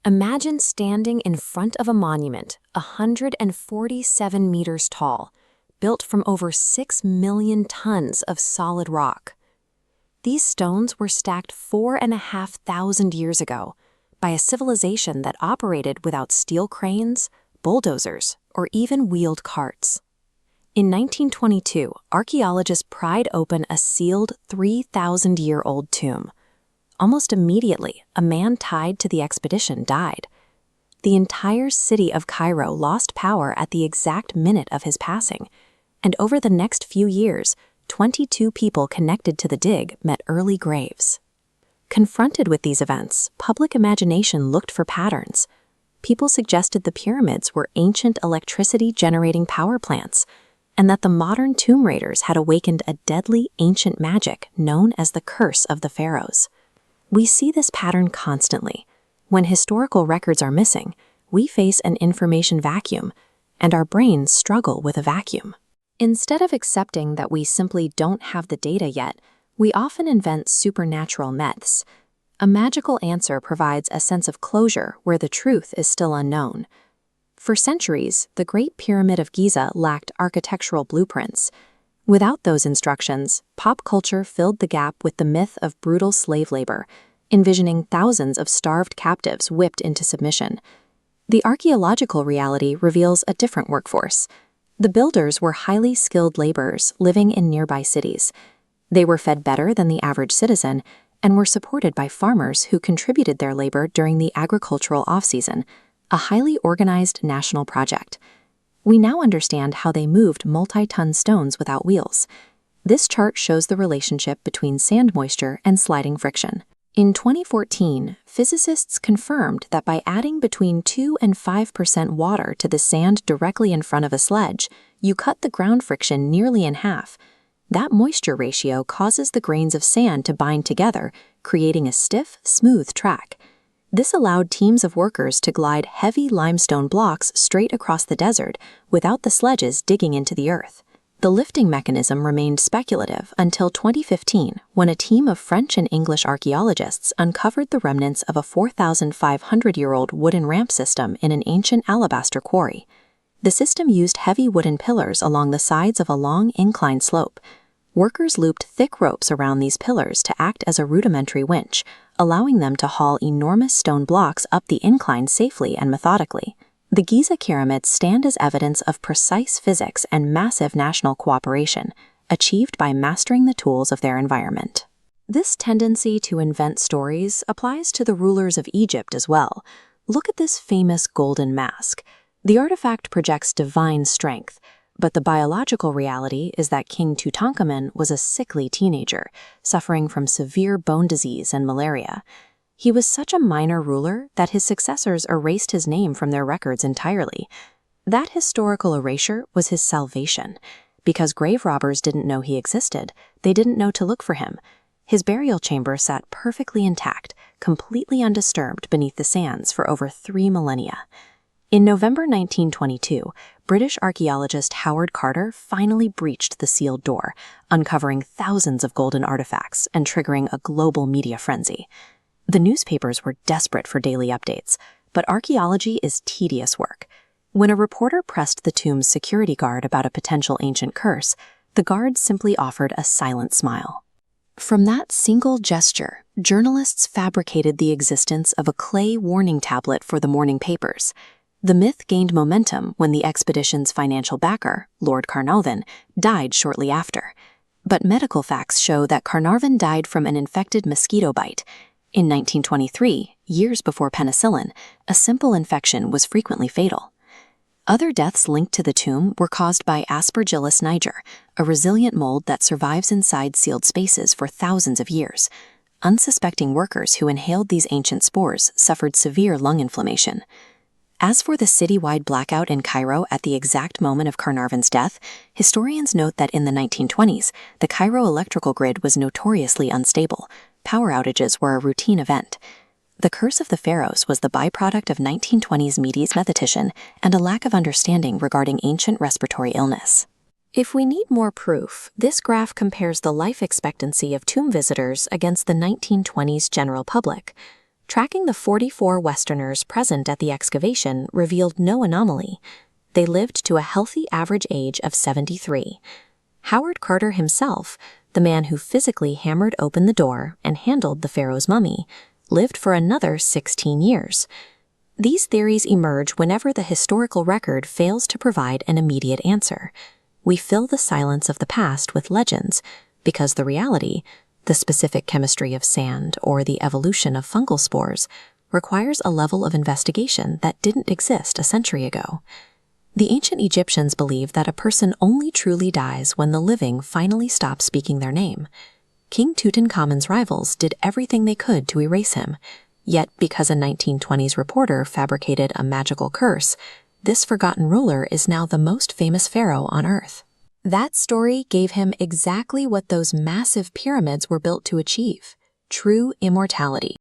Imagine standing in front of a monument 147 meters tall, built from over 6 million tons of solid rock. These stones were stacked 4,500 years ago by a civilization that operated without steel cranes, bulldozers, or even wheeled carts. In 1922, archaeologists pried open a sealed 3,000-year-old tomb. Almost immediately, a man tied to the expedition died. The entire city of Cairo lost power at the exact minute of his passing, and over the next few years, 22 people connected to the dig met early graves. Confronted with these events, public imagination looked for patterns. People suggested the pyramids were ancient electricity-generating power plants, and that the modern tomb raiders had awakened a deadly ancient magic known as the Curse of the Pharaohs. We see this pattern constantly. When historical records are missing, we face an information vacuum, and our brains struggle with a vacuum. Instead of accepting that we simply don't have the data yet, we often invent supernatural myths. A magical answer provides a sense of closure where the truth is still unknown. For centuries, the Great Pyramid of Giza lacked architectural blueprints. Without those instructions, pop culture filled the gap with the myth of brutal slave labor, envisioning thousands of starved captives whipped into submission. The archaeological reality reveals a different workforce. The builders were highly skilled laborers living in nearby cities. They were fed better than the average citizen and were supported by farmers who contributed their labor during the agricultural off-season, a highly organized national project. We now understand how they moved multi-ton stones without wheels. This chart shows the relationship between sand moisture and sliding friction. In 2014, physicists confirmed that by adding between 2 and 5% water to the sand directly in front of a sledge, you cut the ground friction nearly in half. That moisture ratio causes the grains of sand to bind together, creating a stiff, smooth track. This allowed teams of workers to glide heavy limestone blocks straight across the desert without the sledges digging into the earth. The lifting mechanism remained speculative until 2015, when a team of French and English archaeologists uncovered the remnants of a 4,500-year-old wooden ramp system in an ancient alabaster quarry. The system used heavy wooden pillars along the sides of a long incline slope. Workers looped thick ropes around these pillars to act as a rudimentary winch, allowing them to haul enormous stone blocks up the incline safely and methodically. The Giza pyramids stand as evidence of precise physics and massive national cooperation, achieved by mastering the tools of their environment. This tendency to invent stories applies to the rulers of Egypt as well. Look at this famous golden mask. The artifact projects divine strength, but the biological reality is that King Tutankhamun was a sickly teenager, suffering from severe bone disease and malaria. He was such a minor ruler that his successors erased his name from their records entirely. That historical erasure was his salvation. Because grave robbers didn't know he existed, they didn't know to look for him. His burial chamber sat perfectly intact, completely undisturbed beneath the sands for over 3 millennia. In November 1922, British archaeologist Howard Carter finally breached the sealed door, uncovering thousands of golden artifacts and triggering a global media frenzy. The newspapers were desperate for daily updates, but archaeology is tedious work. When a reporter pressed the tomb's security guard about a potential ancient curse, the guard simply offered a silent smile. From that single gesture, journalists fabricated the existence of a clay warning tablet for the morning papers. The myth gained momentum when the expedition's financial backer, Lord Carnarvon, died shortly after. But medical facts show that Carnarvon died from an infected mosquito bite. In 1923, years before penicillin, a simple infection was frequently fatal. Other deaths linked to the tomb were caused by Aspergillus niger, a resilient mold that survives inside sealed spaces for thousands of years. Unsuspecting workers who inhaled these ancient spores suffered severe lung inflammation. As for the citywide blackout in Cairo at the exact moment of Carnarvon's death, historians note that in the 1920s, the Cairo electrical grid was notoriously unstable. Power outages were a routine event. The Curse of the Pharaohs was the byproduct of 1920s Medes mathematician and a lack of understanding regarding ancient respiratory illness. If we need more proof, this graph compares the life expectancy of tomb visitors against the 1920s general public. Tracking the 44 Westerners present at the excavation revealed no anomaly. They lived to a healthy average age of 73. Howard Carter himself, the man who physically hammered open the door and handled the pharaoh's mummy, lived for another 16 years. These theories emerge whenever the historical record fails to provide an immediate answer. We fill the silence of the past with legends, because the reality, the specific chemistry of sand or the evolution of fungal spores, requires a level of investigation that didn't exist a century ago. The ancient Egyptians believed that a person only truly dies when the living finally stop speaking their name. King Tutankhamun's rivals did everything they could to erase him, yet because a 1920s reporter fabricated a magical curse, this forgotten ruler is now the most famous pharaoh on Earth. That story gave him exactly what those massive pyramids were built to achieve: true immortality.